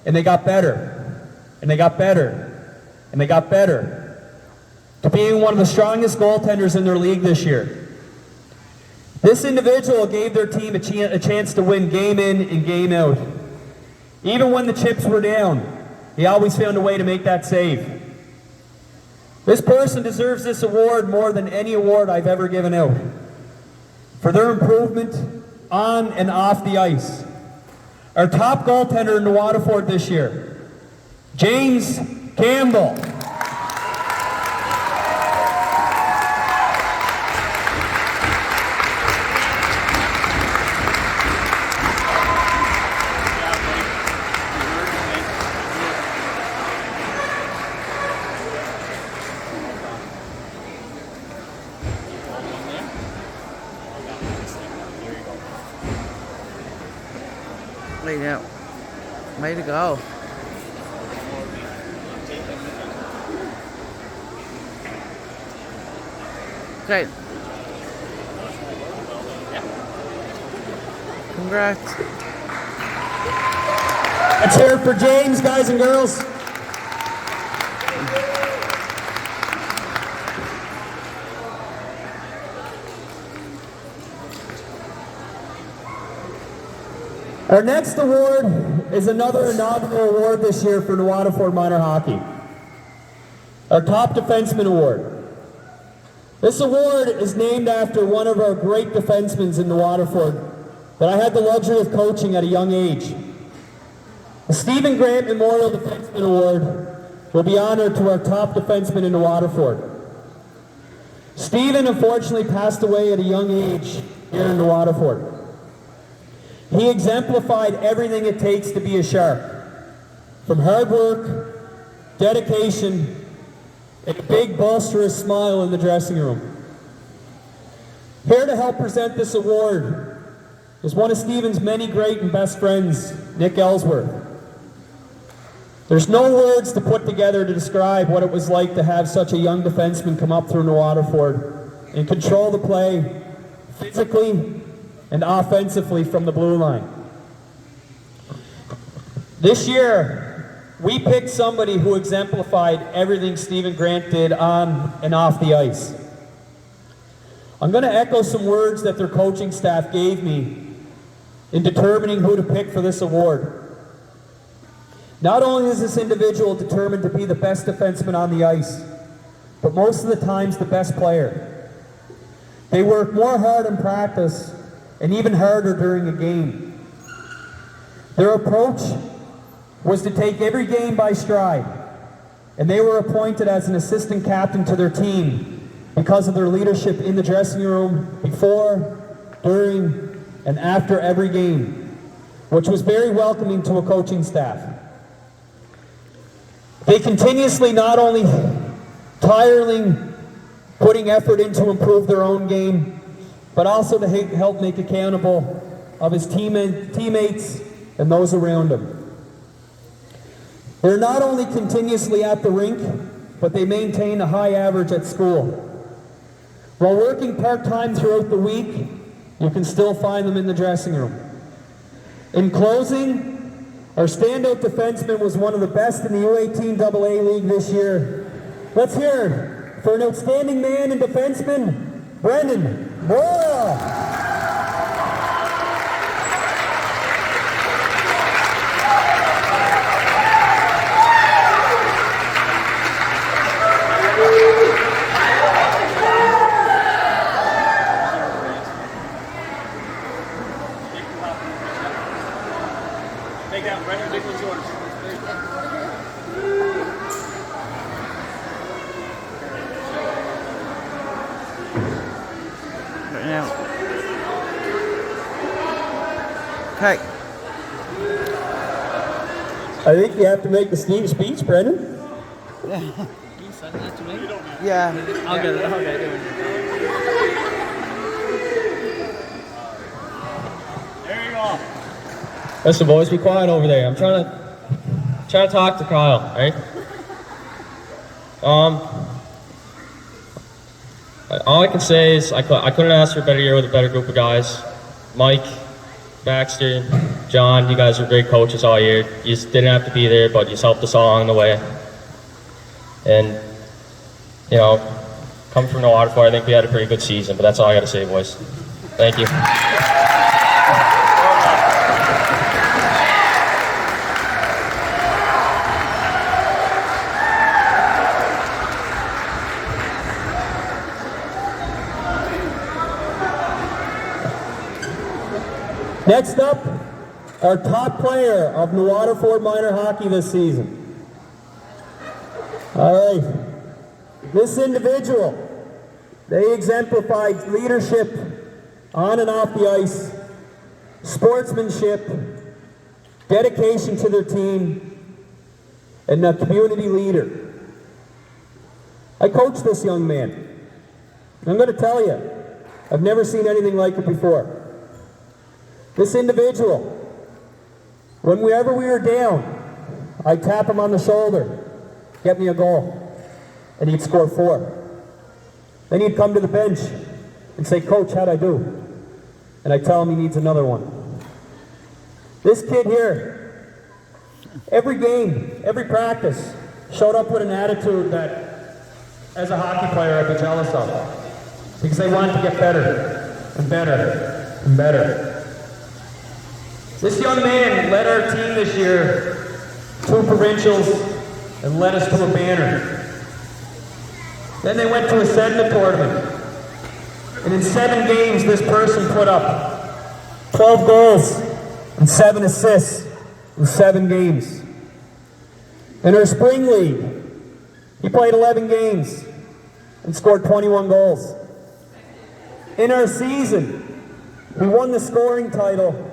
and they got better, and they got better, and they got better, to being one of the strongest goaltenders in their league this year. This individual gave their team a chance to win game in and game out. Even when the chips were down, he always found a way to make that save. This person deserves this award more than any award I've ever given out, for their improvement on and off the ice. Our top goaltender in the Waterford this year, James Campbell. Way out. Way to go. Okay. Congrats. Let's hear it for James, guys and girls. Our next award is another inaugural award this year for the Waterford Minor Hockey. Our Top Defenseman Award. This award is named after one of our great defensemen in the Waterford that I had the luxury of coaching at a young age. The Stephen Grant Memorial Defenseman Award will be honored to our top defenseman in the Waterford. Stephen unfortunately passed away at a young age here in the Waterford. He exemplified everything it takes to be a Shark, from hard work, dedication, and a big boisterous smile in the dressing room. Here to help present this award is one of Stephen's many great and best friends, Nick Ellsworth. There's no words to put together to describe what it was like to have such a young defenseman come up through New Waterford and control the play physically and offensively from the blue line. This year, we picked somebody who exemplified everything Stephen Grant did on and off the ice. I'm going to echo some words that their coaching staff gave me in determining who to pick for this award. Not only is this individual determined to be the best defenseman on the ice, but most of the times the best player. They work more hard in practice and even harder during a game. Their approach was to take every game by stride, and they were appointed as an assistant captain to their team because of their leadership in the dressing room before, during, and after every game, which was very welcoming to a coaching staff. They continuously not only tirelessly putting effort in to improve their own game, but also to help make accountable of his teammates and those around him. They're not only continuously at the rink, but they maintain a high average at school. While working part-time throughout the week, you can still find them in the dressing room. In closing, our standout defenseman was one of the best in the U18 AA League this year. Let's hear it for an outstanding man and defenseman, Brendan Boyle. Take that, Brendan. Big one's yours. Right now. Okay. I think you have to make the speech, Brendan. Yeah. You send that to me? Yeah. I'll get it. I'll get it. There you go. Listen, boys, be quiet over there. I'm trying to talk to Kyle, right? All I can say is I couldn't ask for a better year with a better group of guys. Mike, Baxter, John, you guys were great coaches all year. You just didn't have to be there, but you just helped us all along the way. And, you know, coming from the Waterford, I think we had a pretty good season, but that's all I got to say, boys. Thank you. Next up, our top player of the Waterford minor hockey this season. All right, this individual, they exemplified leadership on and off the ice, sportsmanship, dedication to their team, and a community leader. I coached this young man. I'm going to tell you, I've never seen anything like it before. This individual, whenever we were down, I'd tap him on the shoulder, get me a goal, and he'd score 4. Then he'd come to the bench and say, "Coach, how'd I do?" And I tell him he needs another one. This kid here, every game, every practice, showed up with an attitude that, as a hockey player, I'd be jealous of. Because they wanted to get better, and better, and better. This young man led our team this year 2 provincials and led us to a banner. Then they went to a Sedna tournament. And in 7 games, this person put up 12 goals and 7 assists in 7 games. In our spring league, he played 11 games and scored 21 goals. In our season, we won the scoring title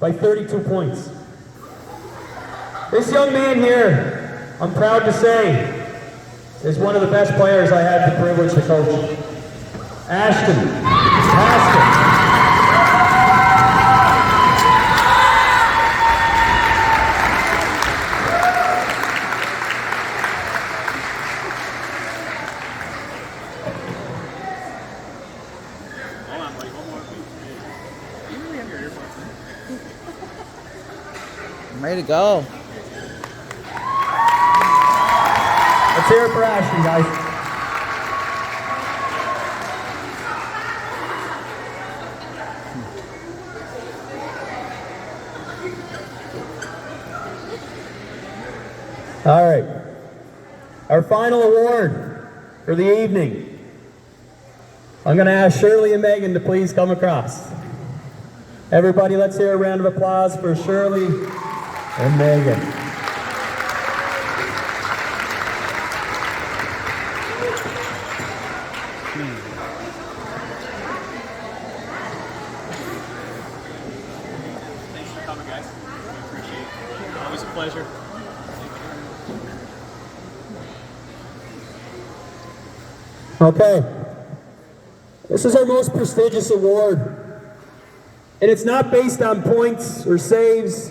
by 32 points. This young man here, I'm proud to say, is one of the best players I had the privilege to coach. Ashton. I'm ready to go. Let's hear it for Ashton, guys. All right. Our final award for the evening. I'm going to ask Shirley and Megan to please come across. Everybody, let's hear a round of applause for Shirley and Megan. Thanks for coming, guys. We appreciate it. Always a pleasure. Okay. This is our most prestigious award. And it's not based on points or saves.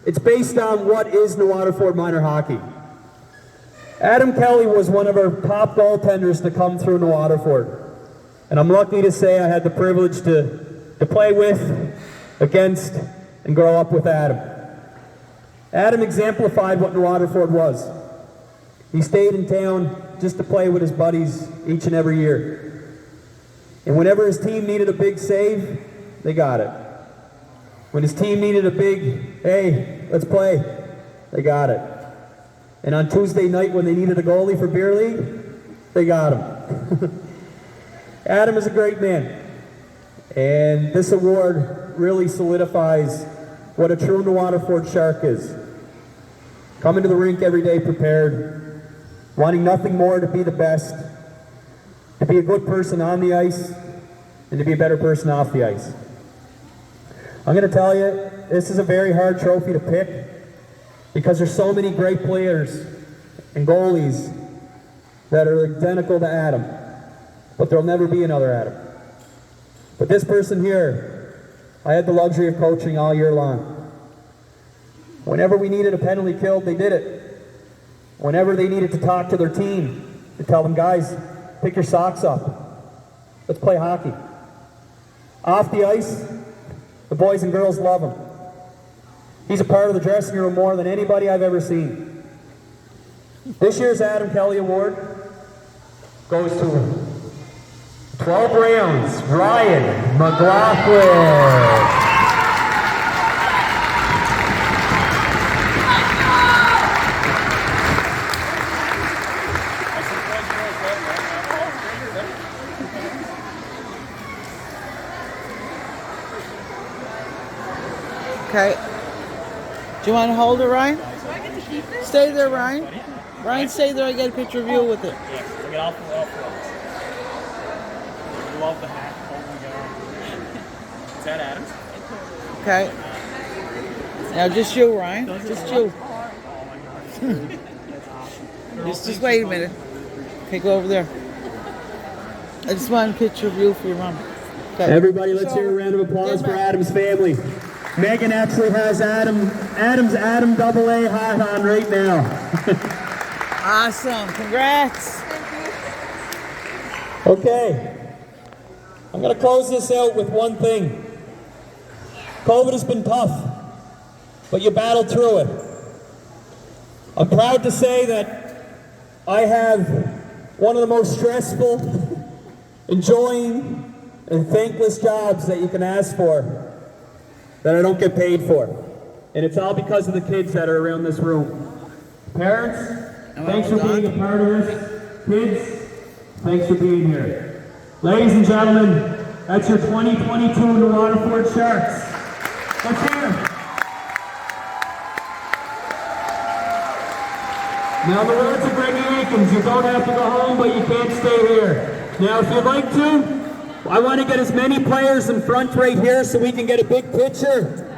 It's based on what is New Waterford minor hockey. Adam Kelly was one of our top goaltenders to come through New Waterford. And I'm lucky to say I had the privilege to play with, against, and grow up with Adam. Adam exemplified what New Waterford was. He stayed in town just to play with his buddies each and every year. And whenever his team needed a big save, they got it. When his team needed a big, hey, let's play, they got it. And on Tuesday night when they needed a goalie for beer league, they got him. Adam is a great man. And this award really solidifies what a true New Waterford Shark is. Coming to the rink every day prepared, wanting nothing more to be the best, to be a good person on the ice, and to be a better person off the ice. I'm going to tell you, this is a very hard trophy to pick because there's so many great players and goalies that are identical to Adam, but there'll never be another Adam. But this person here, I had the luxury of coaching all year long. Whenever we needed a penalty killed, they did it. Whenever they needed to talk to their team, to tell them, guys, pick your socks up. Let's play hockey. Off the ice, The boys and girls love him. He's a part of the dressing room more than anybody I've ever seen. This year's Adam Kelly Award goes to 12 rounds, Ryan McLaughlin. Okay. Do you want to hold it, Ryan? Stay there, Ryan. Ryan, stay there. I get a picture of you with it. Yeah, look at off I love the hat. Oh my god. Is that Adam's? Okay. Now just you, Ryan. Just you. Just wait a minute. Okay, go over there. I just want a picture of you for your mom. Okay. Everybody, let's hear a round of applause for Adam's family. Megan actually has Adam's Adam AA hat on right now. Awesome. Congrats. Okay. I'm going to close this out with one thing. COVID has been tough, but you battled through it. I'm proud to say that I have one of the most stressful, enjoying, and thankless jobs that you can ask for that I don't get paid for. And it's all because of the kids that are around this room. Parents, thanks for being a part of this. Kids, thanks for being here. Ladies and gentlemen, that's your 2022 Waterford Sharks. Let's hear them. Now, the words of Greggy Aikens, you don't have to go home, but you can't stay here. Now, if you'd like to, I want to get as many players in front right here so we can get a big picture.